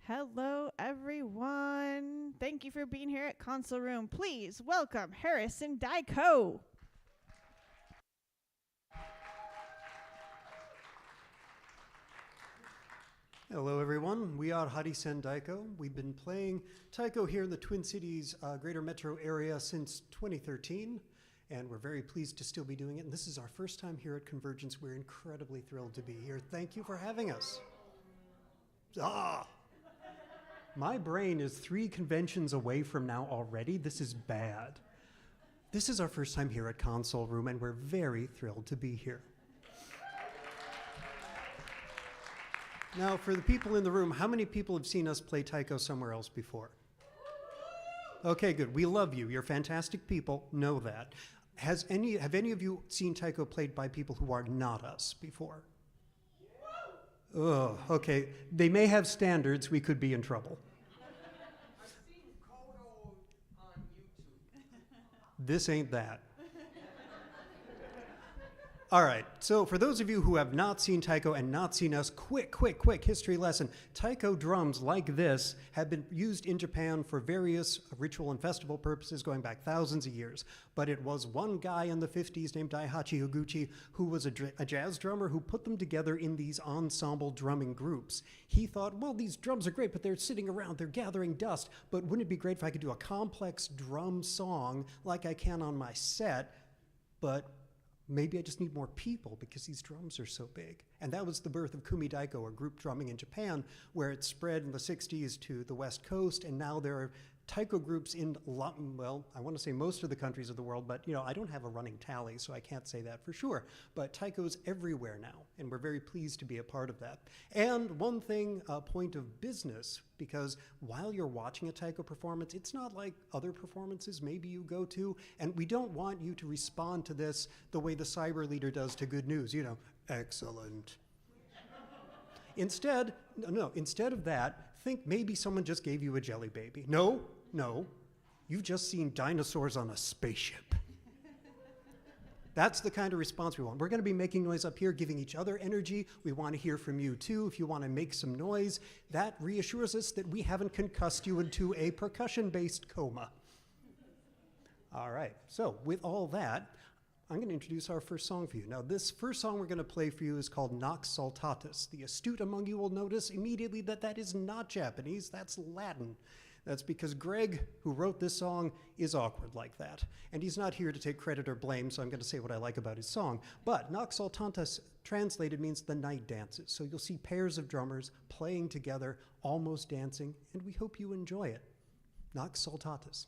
Hello, everyone. Thank you for being here at Console Room. Please welcome Harisen Daiko. Hello, everyone. We are Harisen Daiko. We've been playing Taiko here in the Twin Cities greater metro area since 2013, and we're very pleased to still be doing it. And this is our first time here at Convergence. We're incredibly thrilled to be here. Thank you for having us. My brain is 3 conventions away from now already. This is bad. This is our first time here at Console Room, and we're very thrilled to be here. Now, for the people in the room, how many people have seen us play Taiko somewhere else before? Okay, good. We love you. You're fantastic people. Know that. Have any of you seen Taiko played by people who are not us before? Oh, okay. They may have standards. We could be in trouble. I've seen Kodo on YouTube. This ain't that. All right, so for those of you who have not seen Taiko and not seen us, quick history lesson. Taiko drums like this have been used in Japan for various ritual and festival purposes going back thousands of years. But it was one guy in the 50s named Daihachi Higuchi who was a jazz drummer who put them together in these ensemble drumming groups. He thought, well, these drums are great, but they're sitting around, they're gathering dust, but wouldn't it be great if I could do a complex drum song like I can on my set, but maybe I just need more people because these drums are so big. And that was the birth of Kumi Daiko, or group drumming in Japan, where it spread in the 60s to the West Coast, and now there are Taiko groups in, well, I want to say most of the countries of the world, but I don't have a running tally, so I can't say that for sure. But Taiko's everywhere now, and we're very pleased to be a part of that. And one thing, a point of business, because while you're watching a Taiko performance, it's not like other performances maybe you go to, and we don't want you to respond to this the way the cyber leader does to good news, excellent. Instead of that, think maybe someone just gave you a jelly baby. No, you've just seen dinosaurs on a spaceship. That's the kind of response we want. We're going to be making noise up here, giving each other energy. We want to hear from you too. If you want to make some noise, that reassures us that we haven't concussed you into a percussion-based coma. All right, so with all that, I'm going to introduce our first song for you. Now, this first song we're going to play for you is called Nox Saltatus. The astute among you will notice immediately that that is not Japanese, that's Latin. That's because Greg, who wrote this song, is awkward like that. And he's not here to take credit or blame, so I'm going to say what I like about his song. But Nox Saltatus translated means the night dances. So you'll see pairs of drummers playing together, almost dancing, and we hope you enjoy it. Nox Saltatus.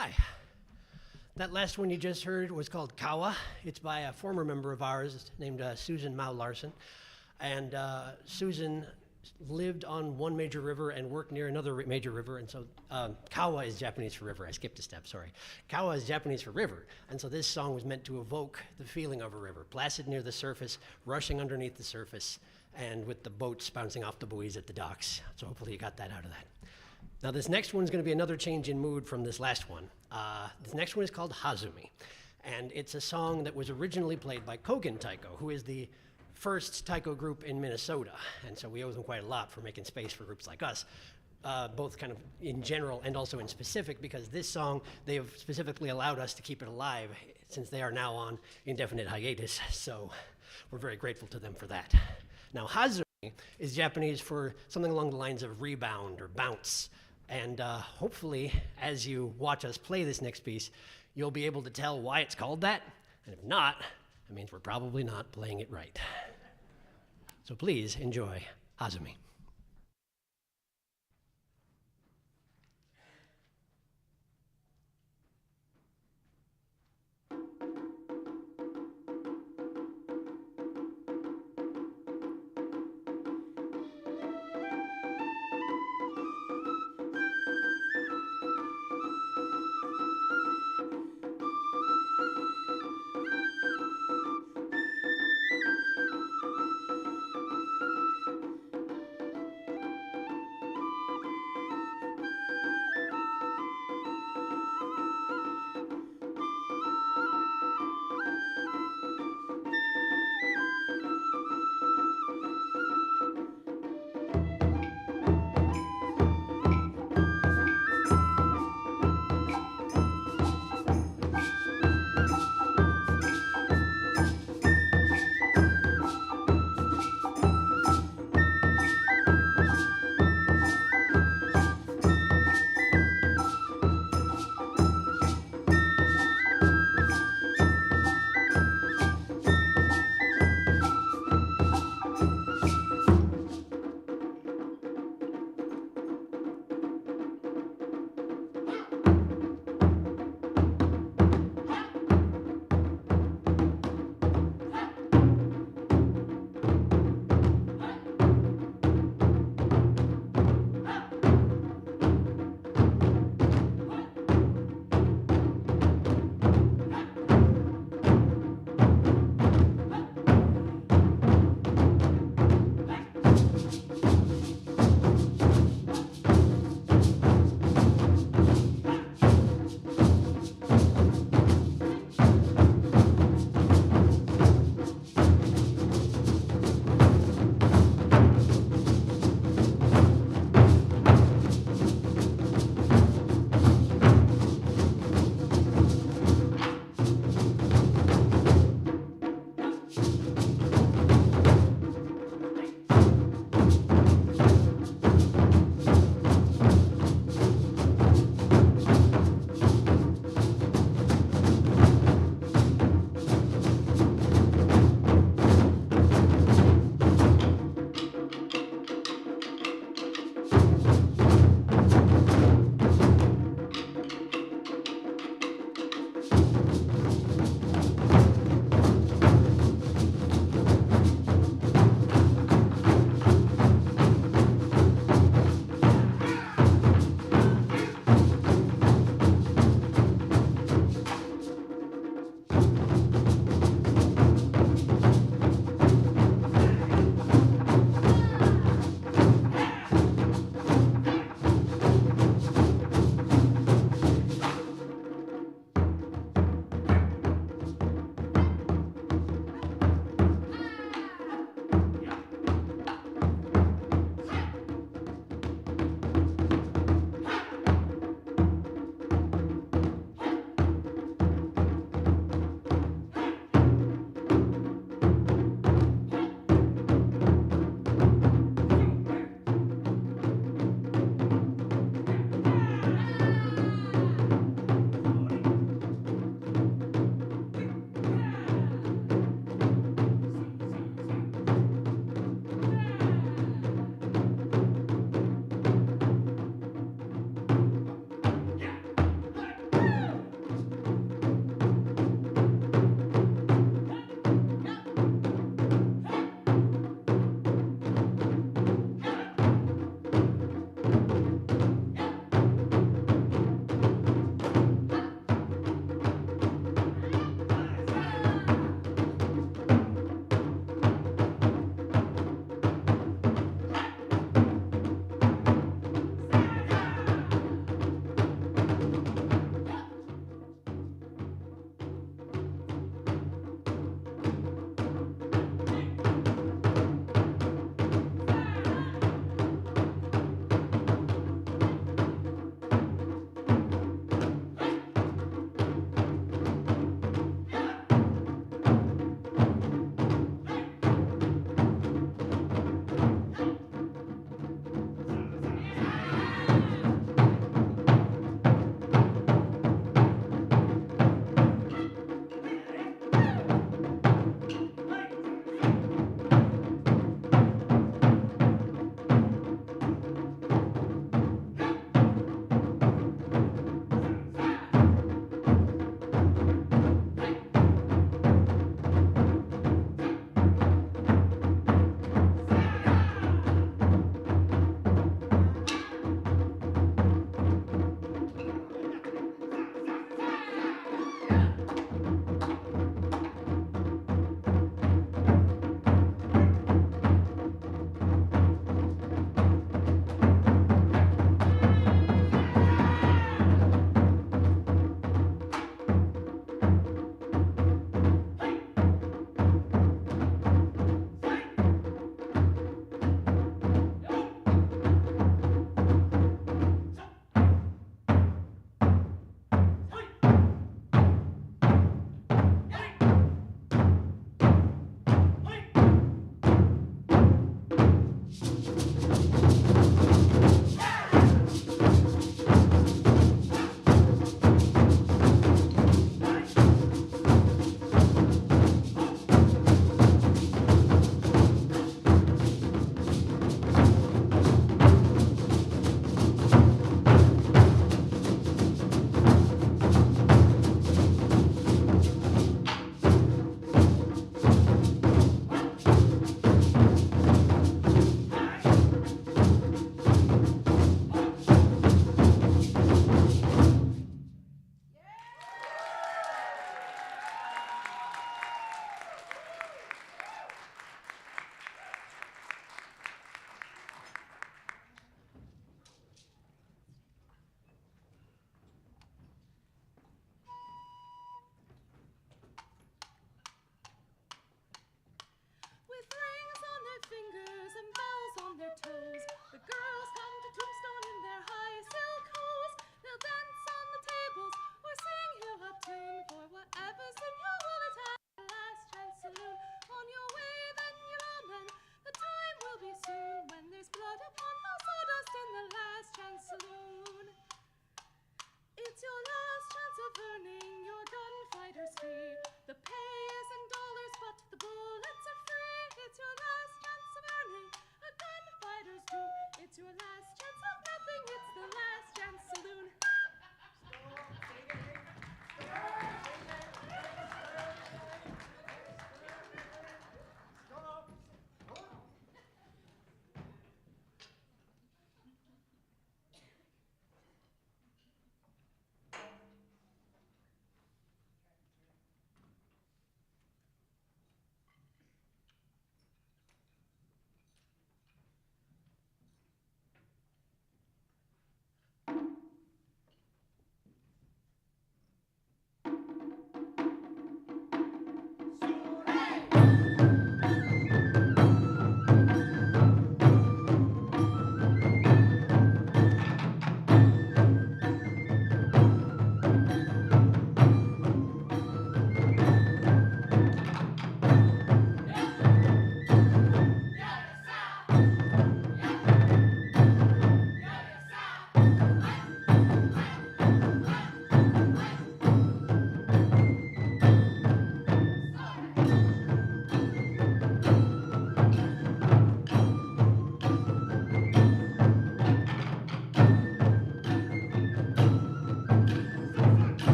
Hi. That last one you just heard was called Kawa. It's by a former member of ours named Susan Mao Larson. And Susan lived on one major river and worked near another major river. And so Kawa is Japanese for river. I skipped a step, sorry. Kawa is Japanese for river. And so this song was meant to evoke the feeling of a river, placid near the surface, rushing underneath the surface, and with the boats bouncing off the buoys at the docks. So hopefully you got that out of that. Now this next one's going to be another change in mood from this last one. This next one is called Hazumi, and it's a song that was originally played by Kogen Taiko, who is the first taiko group in Minnesota, and so we owe them quite a lot for making space for groups like us, both kind of in general and also in specific, because this song, they have specifically allowed us to keep it alive since they are now on indefinite hiatus, so we're very grateful to them for that. Now Hazumi is Japanese for something along the lines of rebound or bounce. And hopefully, as you watch us play this next piece, you'll be able to tell why it's called that. And if not, it means we're probably not playing it right. So please enjoy Hazumi.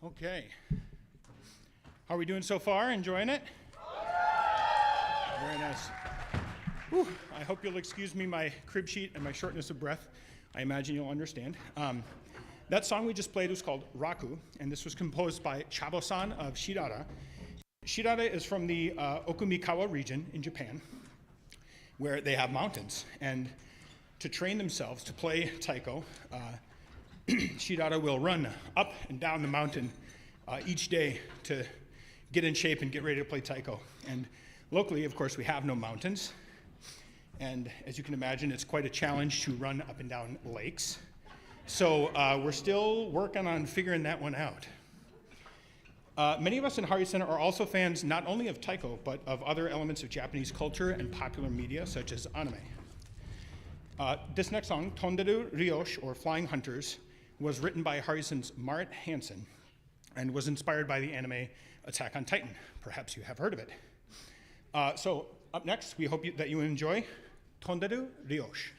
Okay. How are we doing so far? Enjoying it? Very nice. Whew. I hope you'll excuse me my crib sheet and my shortness of breath. I imagine you'll understand. That song we just played was called Raku, and this was composed by Chabo-san of Shirada. Shirada is from the Okumikawa region in Japan, where they have mountains. And to train themselves to play taiko, Shirada will run up and down the mountain each day to get in shape and get ready to play taiko. And locally, of course, we have no mountains. And as you can imagine, it's quite a challenge to run up and down lakes. So we're still working on figuring that one out. Many of us in Harisen are also fans not only of taiko, but of other elements of Japanese culture and popular media, such as anime. This next song, Tonderu Ryoshi, or Flying Hunters, was written by Harisen's Marit Hansen and was inspired by the anime Attack on Titan. Perhaps you have heard of it. So up next, we hope that you enjoy Tonderu Ryoshi.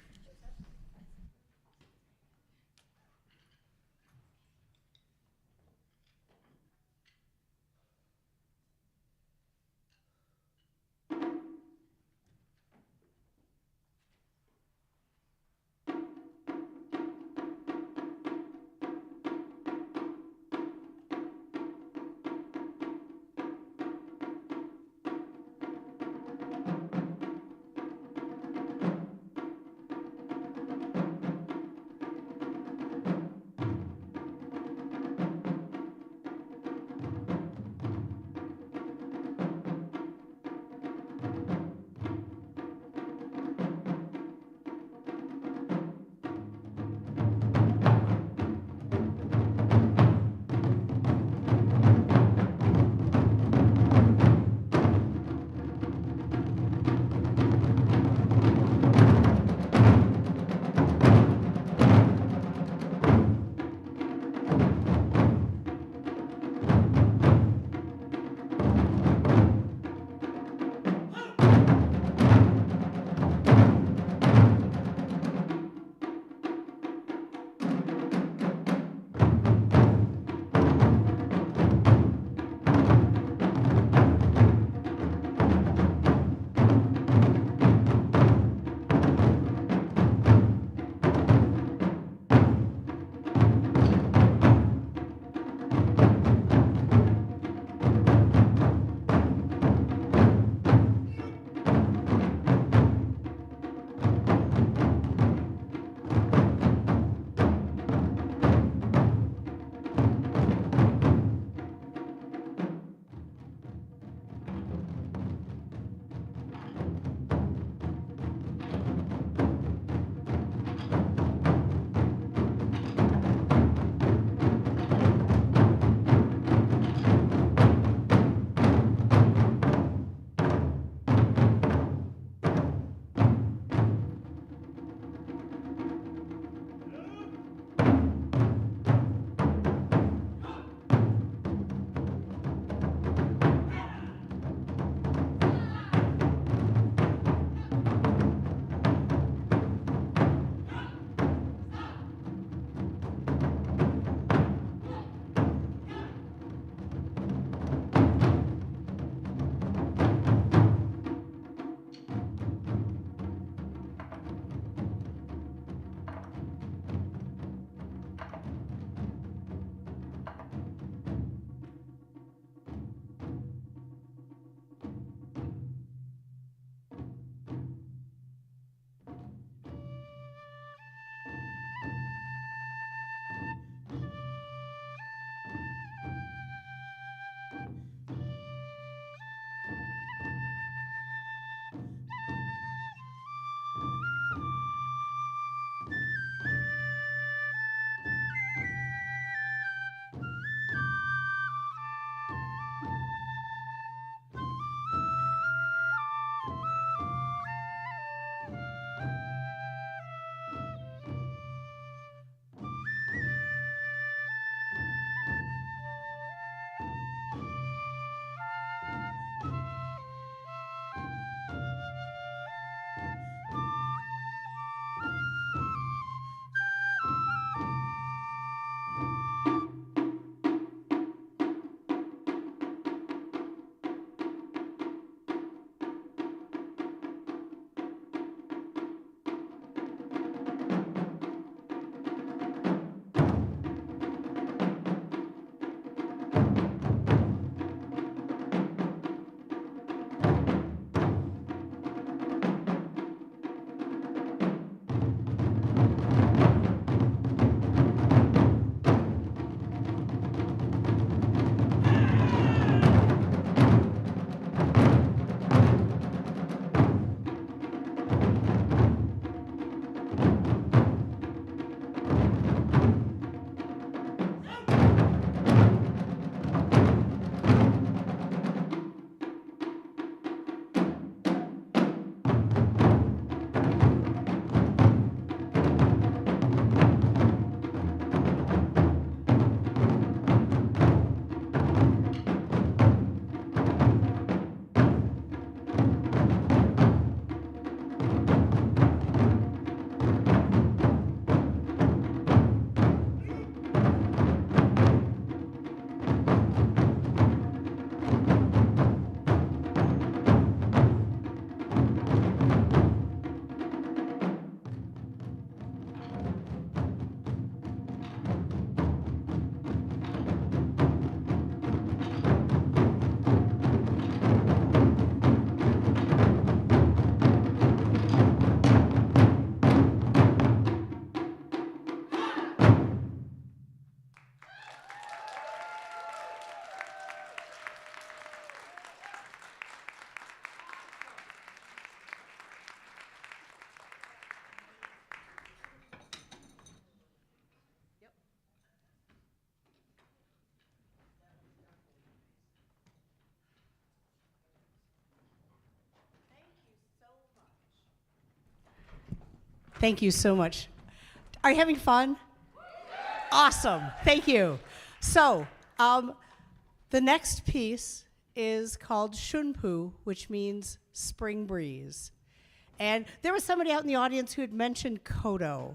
Thank you so much. Are you having fun? Awesome. Thank you. So, the next piece is called Shunpu, which means spring breeze. And there was somebody out in the audience who had mentioned Kodo.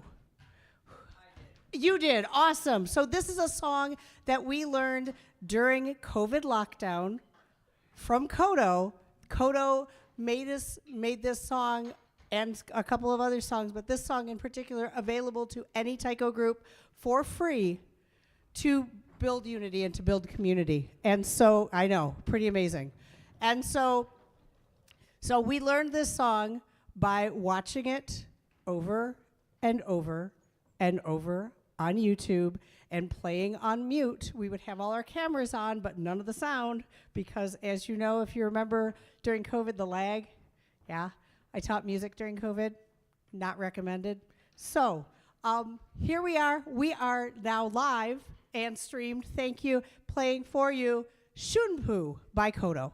You did. Awesome. So this is a song that we learned during COVID lockdown from Kodo. Kodo made this song and a couple of other songs, but this song in particular available to any Taiko group for free to build unity and to build community. And so, I know, pretty amazing. And so we learned this song by watching it over and over and over on YouTube and playing on mute. We would have all our cameras on, but none of the sound, because as you know, if you remember during COVID, the lag, yeah, I taught music during COVID, not recommended. So here we are. We are now live and streamed. Thank you. Playing for you, Shunpu by Kodo.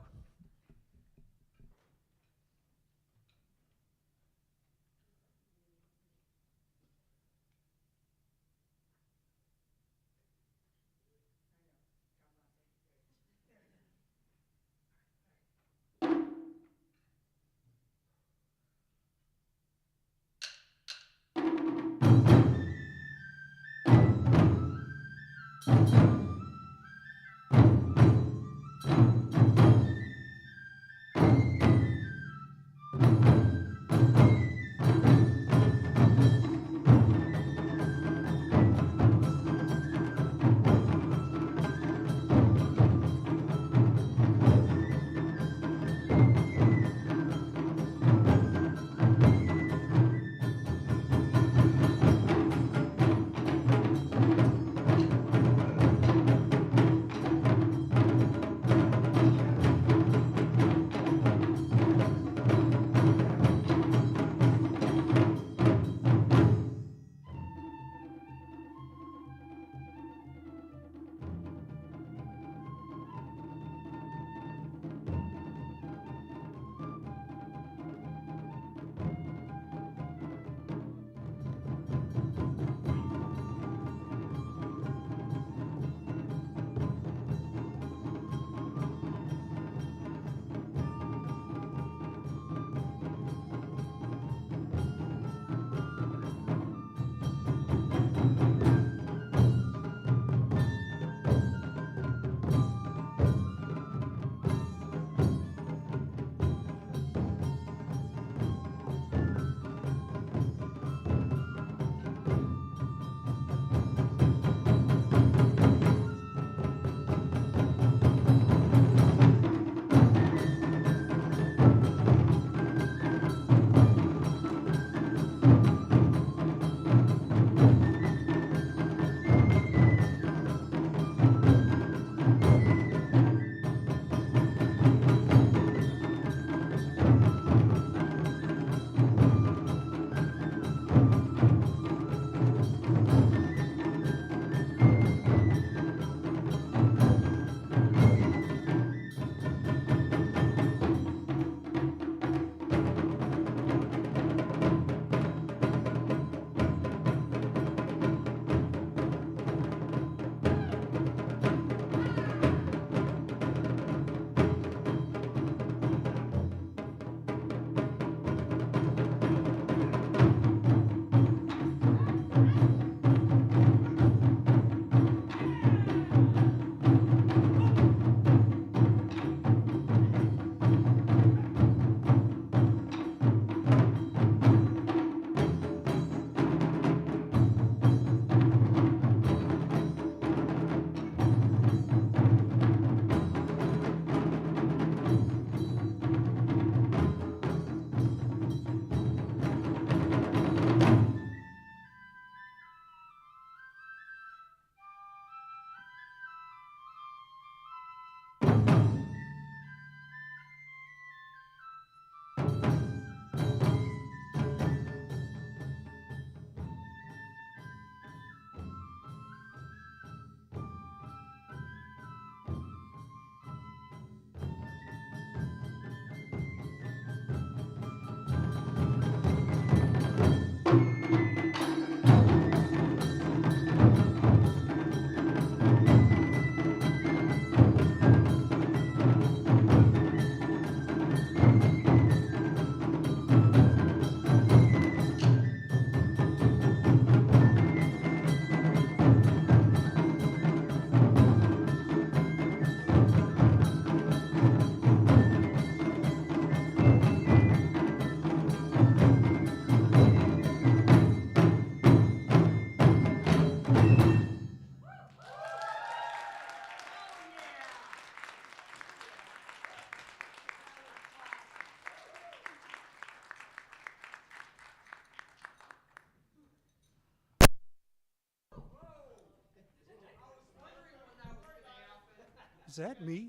Is that me?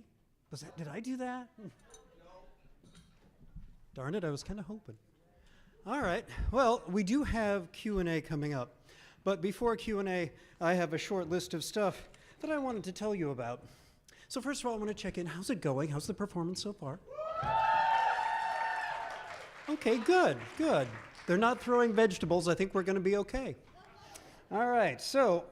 Did I do that? Darn it, I was kind of hoping. All right, well, we do have Q&A coming up. But before Q&A, I have a short list of stuff that I wanted to tell you about. So first of all, I want to check in. How's it going? How's the performance so far? Okay, good, good. They're not throwing vegetables. I think we're going to be okay. All right, so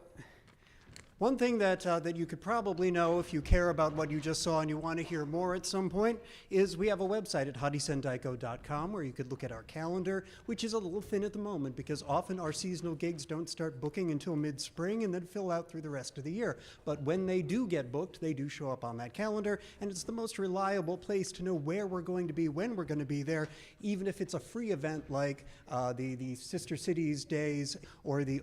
one thing that you could probably know if you care about what you just saw and you want to hear more at some point is we have a website at harisendaiko.com where you could look at our calendar, which is a little thin at the moment because often our seasonal gigs don't start booking until mid-spring and then fill out through the rest of the year. But when they do get booked, they do show up on that calendar, and it's the most reliable place to know where we're going to be, when we're going to be there, even if it's a free event like the Sister Cities Days or the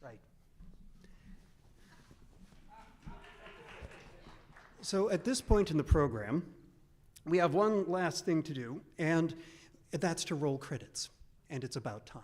Right. So at this point in the program, we have one last thing to do, and that's to roll credits. And it's about time.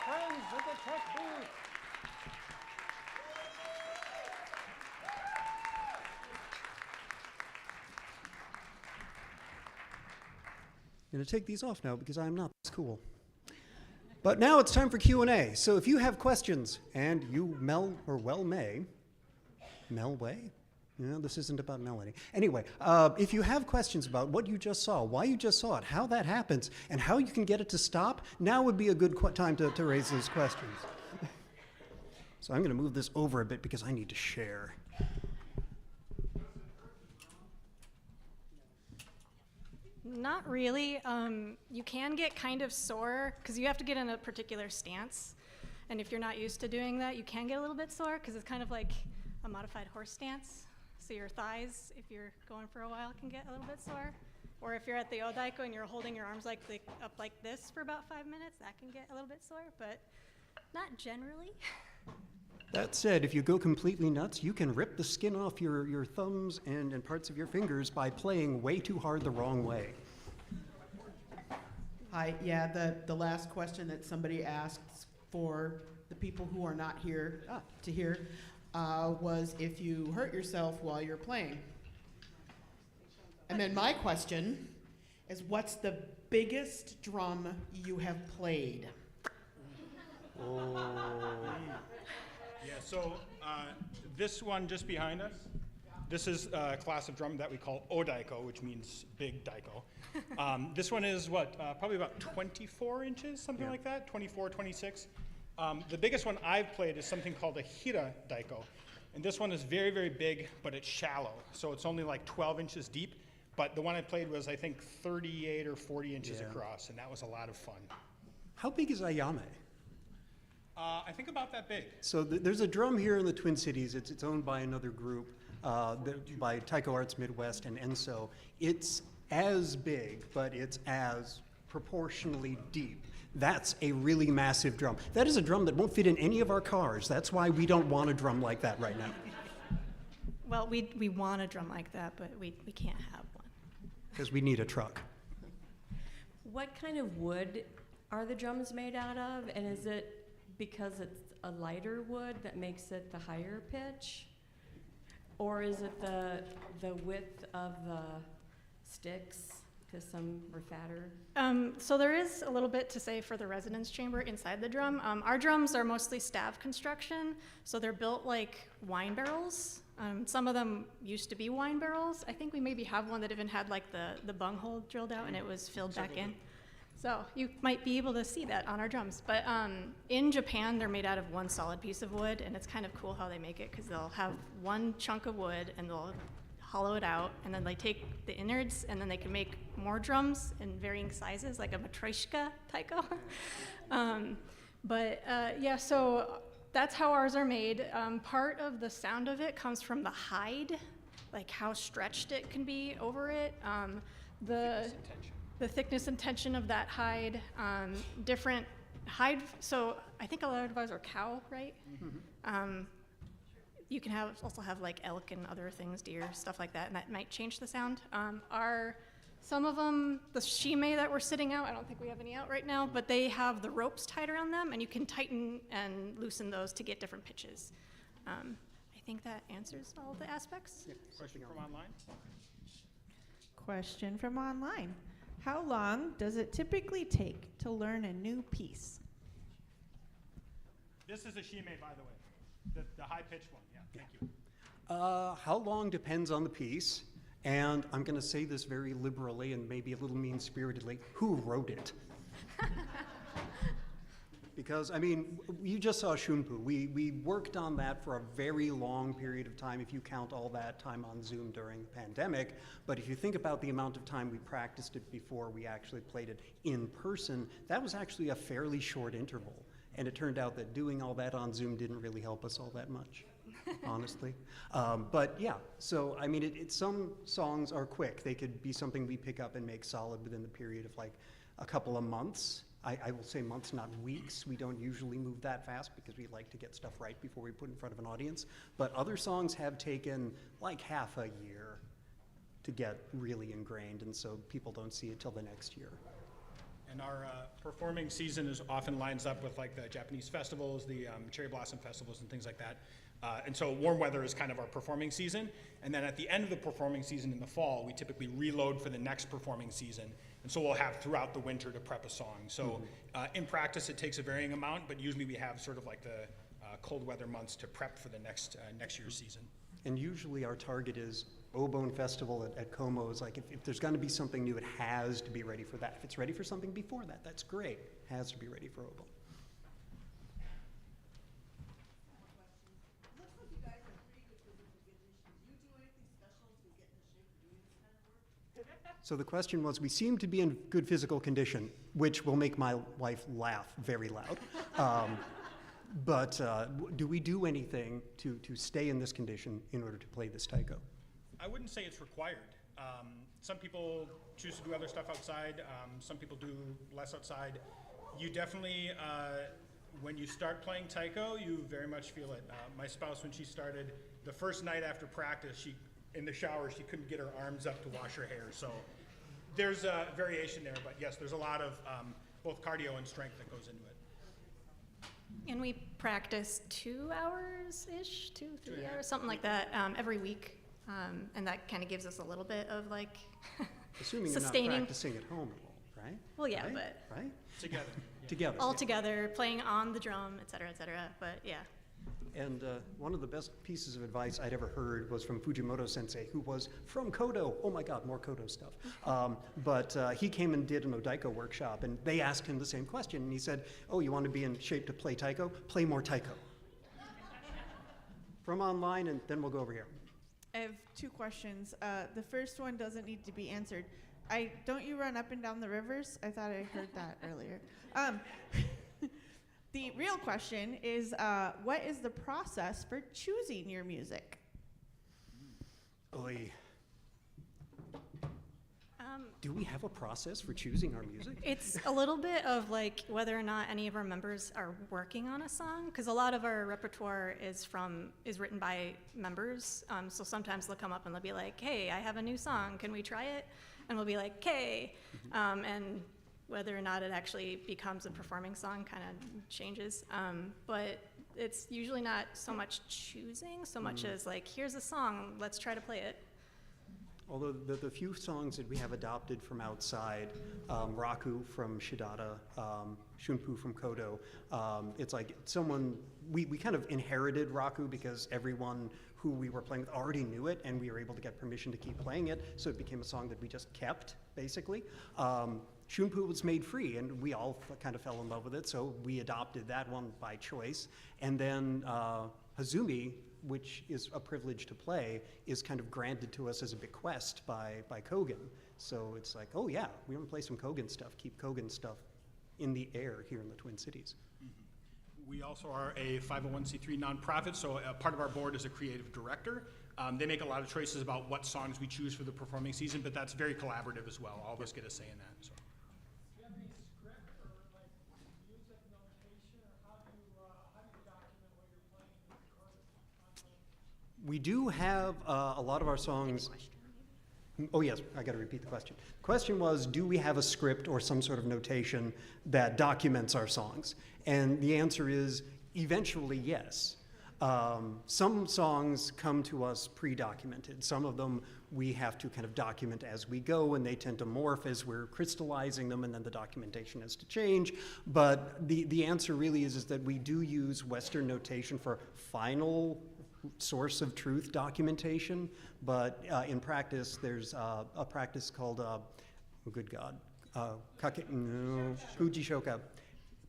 Friends at the tech booth. I'm going to take these off now because I'm not this cool. But now it's time for Q&A. So if you have questions, and you may, no, this isn't about Melanie. Anyway, if you have questions about what you just saw, why you just saw it, how that happens, and how you can get it to stop, now would be a good time to raise those questions. So I'm going to move this over a bit because I need to share. Not really. You can get kind of sore because you have to get in a particular stance. And if you're not used to doing that, you can get a little bit sore because it's kind of like a modified horse stance. So your thighs, if you're going for a while, can get a little bit sore. Or if you're at the Daiko and you're holding your arms up like this for about 5 minutes, that can get a little bit sore, but not generally. That said, if you go completely nuts, you can rip the skin off your thumbs and parts of your fingers by playing way too hard the wrong way. Hi, yeah, the last question that somebody asked for the people who are not here to hear was if you hurt yourself while you're playing. And then my question is, what's the biggest drum you have played? Yeah, so this one just behind us, this is a class of drum that we call Daiko, which means big daiko. This one is probably about 24 inches, something like that, 24, 26. The biggest one I've played is something called a Hira Daiko. And this one is very, very big, but it's shallow. So it's only like 12 inches deep. But the one I played was, I think, 38 or 40 inches across, and that was a lot of fun. How big is Ayame? I think about that big. So there's a drum here in the Twin Cities. It's owned by another group, by Taiko Arts Midwest and Enso. It's as big, but it's as proportionally deep. That's a really massive drum. That is a drum that won't fit in any of our cars. That's why we don't want a drum like that right now. Well, we want a drum like that, but we can't have one. Because we need a truck. What kind of wood are the drums made out of? And is it because it's a lighter wood that makes it the higher pitch? Or is it the width of the sticks? Because some were fatter. So there is a little bit to say for the resonance chamber inside the drum. Our drums are mostly stav construction, so they're built like wine barrels. Some of them used to be wine barrels. I think we maybe have one that even had like the bunghole drilled out and it was filled back in. So you might be able to see that on our drums. But in Japan, they're made out of one solid piece of wood, and it's kind of cool how they make it because they'll have one chunk of wood and they'll hollow it out, and then they take the innards, and then they can make more drums in varying sizes, like a matryoshka taiko. So that's how ours are made. Part of the sound of it comes from the hide, like how stretched it can be over it. The thickness and tension of that hide, different hide. So I think a lot of ours are cow, right? Mm-hmm. You can also have like elk and other things, deer, stuff like that, and that might change the sound. Some of them, the shime that we're sitting out, I don't think we have any out right now, but they have the ropes tied around them, and you can tighten and loosen those to get different pitches. I think that answers all the aspects. Yeah. Question from online? Question from online. How long does it typically take to learn a new piece? This is a shime, by the way, the high-pitched one. Yeah, thank you. How long depends on the piece, and I'm going to say this very liberally and maybe a little mean-spiritedly. Who wrote it? Because, I mean, you just saw Shunpu. We worked on that for a very long period of time, if you count all that time on Zoom during the pandemic. But if you think about the amount of time we practiced it before we actually played it in person, that was actually a fairly short interval. And it turned out that doing all that on Zoom didn't really help us all that much, honestly. But yeah, so I mean, some songs are quick. They could be something we pick up and make solid within the period of like a couple of months. I will say months, not weeks. We don't usually move that fast because we like to get stuff right before we put in front of an audience. But other songs have taken like half a year to get really ingrained, and so people don't see it till the next year. And our performing season often lines up with like the Japanese festivals, the cherry blossom festivals and things like that. And so warm weather is kind of our performing season. And then at the end of the performing season in the fall, we typically reload for the next performing season. And so we'll have throughout the winter to prep a song. So in practice, it takes a varying amount, but usually we have sort of like the cold weather months to prep for the next year's season. And usually our target is Obon Festival at Como. Is like if there's going to be something new, it has to be ready for that. If it's ready for something before that, that's great. It has to be ready for Obon. So the question was, we seem to be in good physical condition, which will make my wife laugh very loud. But do we do anything to stay in this condition in order to play this taiko? I wouldn't say it's required. Some people choose to do other stuff outside. Some people do less outside. You definitely, when you start playing taiko, you very much feel it. My spouse, when she started, the first night after practice, in the shower, she couldn't get her arms up to wash her hair. So there's a variation there, but yes, there's a lot of both cardio and strength that goes into it. And we practice 2 hours-ish, 2-3 Yeah. hours, something like that, every week. And that kind of gives us a little bit of like Assuming sustaining. you're not practicing at home at all, right? Well, yeah, Right? but Right? Together. Together. all yeah. together, playing on the drum, et cetera, but yeah. And one of the best pieces of advice I'd ever heard was from Fujimoto sensei, who was from Kodo. Oh my God, more Kodo stuff. But he came and did an Odaiko workshop, and they asked him the same question, and he said, oh, you want to be in shape to play taiko? Play more taiko. From online, and then we'll go over here. I have 2 questions. The first one doesn't need to be answered. Don't you run up and down the rivers? I thought I heard that earlier. The real question is, what is the process for choosing your music? Oy. Do we have a process for choosing our music? It's a little bit of like whether or not any of our members are working on a song, because a lot of our repertoire is written by members. So sometimes they'll come up and they'll be like, "Hey, I have a new song. Can we try it?" And we'll be like, "Okay." And whether or not it actually becomes a performing song kind of changes. But it's usually not so much choosing, so much as like, "Here's a song. Let's try to play it." Although the few songs that we have adopted from outside, Raku from Shidata, Shunpu from Kodo, it's like we kind of inherited Raku because everyone who we were playing with already knew it, and we were able to get permission to keep playing it, so it became a song that we just kept, basically. Shunpu was made free, and we all kind of fell in love with it, so we adopted that one by choice. And then Hazumi, which is a privilege to play, is kind of granted to us as a bequest by Kogan. So it's like, oh yeah, we want to play some Kogan stuff, keep Kogan stuff in the air here in the Twin Cities. We also are a 501c3 nonprofit, so a part of our board is a creative director. They make a lot of choices about what songs we choose for the performing season, but that's very collaborative as well. All of us get a say in that. So. Do you have any script or like music notation, or how do you document what you're playing and record it? We do have a lot of our songs. Oh yes, I got to repeat the question. Question was, do we have a script or some sort of notation that documents our songs? And the answer is eventually yes. Some songs come to us pre-documented. Some of them we have to kind of document as we go, and they tend to morph as we're crystallizing them, and then the documentation has to change. But the answer really is that we do use Western notation for final source of truth documentation, but in practice, there's a practice called, oh good God, Kujishoka.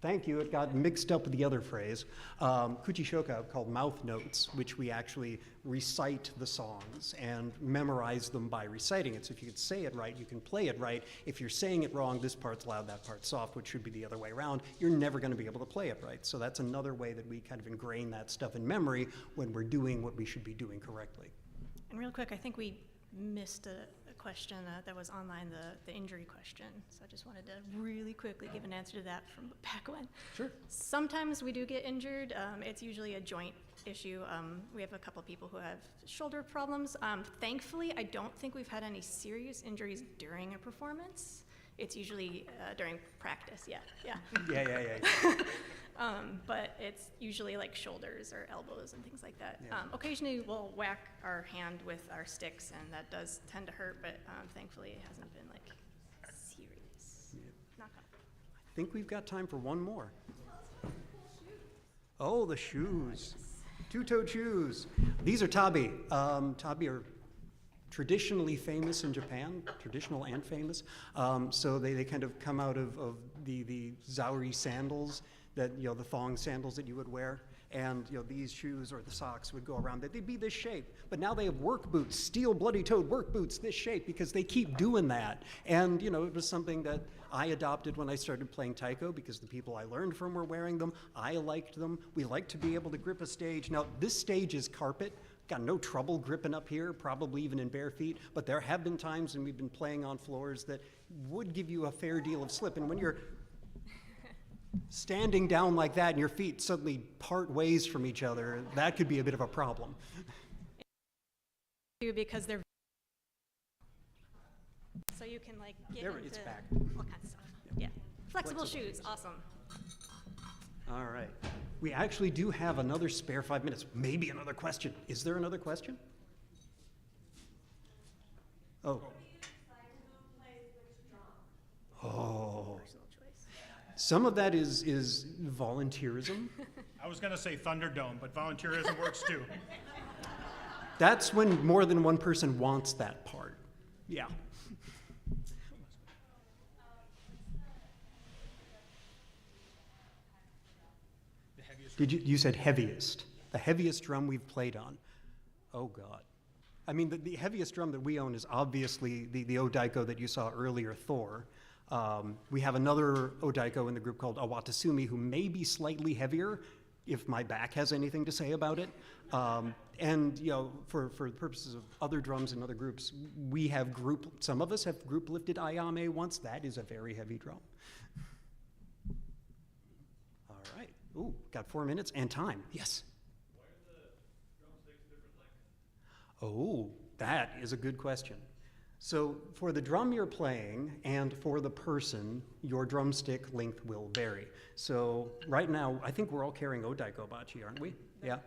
Thank you, it got mixed up with the other phrase. Kujishoka, called mouth notes, which we actually recite the songs and memorize them by reciting it. So if you can say it right, you can play it right. If you're saying it wrong, this part's loud, that part's soft, which should be the other way around, you're never going to be able to play it right. So that's another way that we kind of ingrain that stuff in memory when we're doing what we should be doing correctly. And real quick, I think we missed a question that was online, the injury question. So I just wanted to really quickly give an answer to that from back when. Sure. Sometimes we do get injured. It's usually a joint issue. We have a couple people who have shoulder problems. Thankfully, I don't think we've had any serious injuries during a performance. It's usually during practice, yeah. Yeah. But it's usually like shoulders or elbows and things like that. Yeah. Occasionally we'll whack our hand with our sticks, and that does tend to hurt, but thankfully it hasn't been like serious. Yeah. Knock on. I think we've got time for one more. Oh, the shoes. Two-toed shoes. These are tabi. Tabi are traditionally famous in Japan, traditional and famous. So they kind of come out of the Zauri sandals, that, the thong sandals that you would wear. And these shoes or the socks would go around. They'd be this shape. But now they have work boots, steel bloody-toed work boots this shape, because they keep doing that. And it was something that I adopted when I started playing Taiko, because the people I learned from were wearing them. I liked them. We like to be able to grip a stage. Now, this stage is carpet. Got no trouble gripping up here, probably even in bare feet, but there have been times when we've been playing on floors that would give you a fair deal of slip. And when you're standing down like that and your feet suddenly part ways from each other, that could be a bit of a problem. Because they're so you can like get There, into it's back. all kinds of stuff. Yeah. Flexible shoes, awesome. All right. We actually do have another spare 5 minutes. Maybe another question. Is there another question? Oh. Oh. Some of that is volunteerism. I was going to say Thunderdome, but volunteerism works too. That's when more than one person wants that part. Yeah. You said heaviest. The heaviest drum we've played on. Oh, God. I mean, the heaviest drum that we own is obviously the Odaiko that you saw earlier, Thor. We have another Odaiko in the group called Awatasumi, who may be slightly heavier, if my back has anything to say about it. And for the purposes of other drums and other groups, some of us have group lifted Ayame once. That is a very heavy drum. All right. Ooh, got 4 minutes and time. Yes? Why are the drumsticks different lengths? Oh, that is a good question. So for the drum you're playing and for the person, your drumstick length will vary. So right now, I think we're all carrying Odaiko bachi, aren't we? Yeah.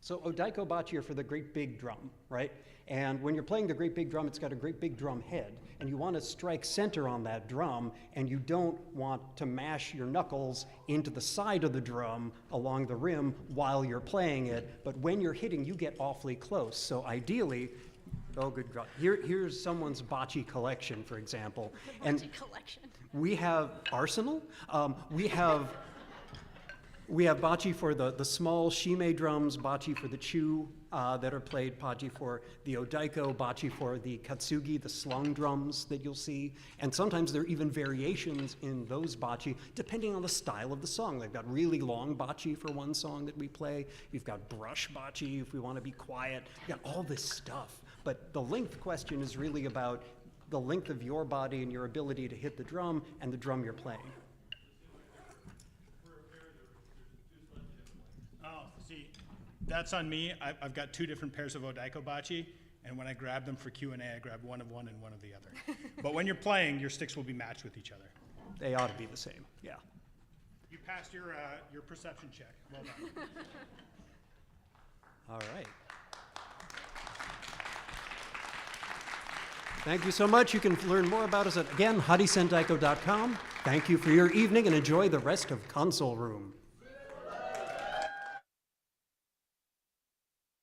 So Odaiko bachi are for the great big drum, right? And when you're playing the great big drum, it's got a great big drum head. And you want to strike center on that drum, and you don't want to mash your knuckles into the side of the drum along the rim while you're playing it. But when you're hitting, you get awfully close. So ideally, oh, good God. Here's someone's bocce collection, for example. And Bocce collection. we have arsenal. We have bocce for the small shime drums, bocce for the chu that are played, bocce for the odaiko, bocce for the katsugi, the slung drums that you'll see. And sometimes there are even variations in those bocce depending on the style of the song. They've got really long bocce for one song that we play. We've got brush bocce if we want to be quiet. We've got all this stuff. But the length question is really about the length of your body and your ability to hit the drum and the drum you're playing. See, that's on me. I've got two different pairs of Odaiko bachi, and when I grab them for Q&A, I grab one of one and one of the other. But when you're playing, your sticks will be matched with each other. They ought to be the same, yeah. You passed your perception check. Well done. All right. Thank you so much. You can learn more about us at, again, harisendaiko.com. Thank you for your evening and enjoy the rest of Console Room.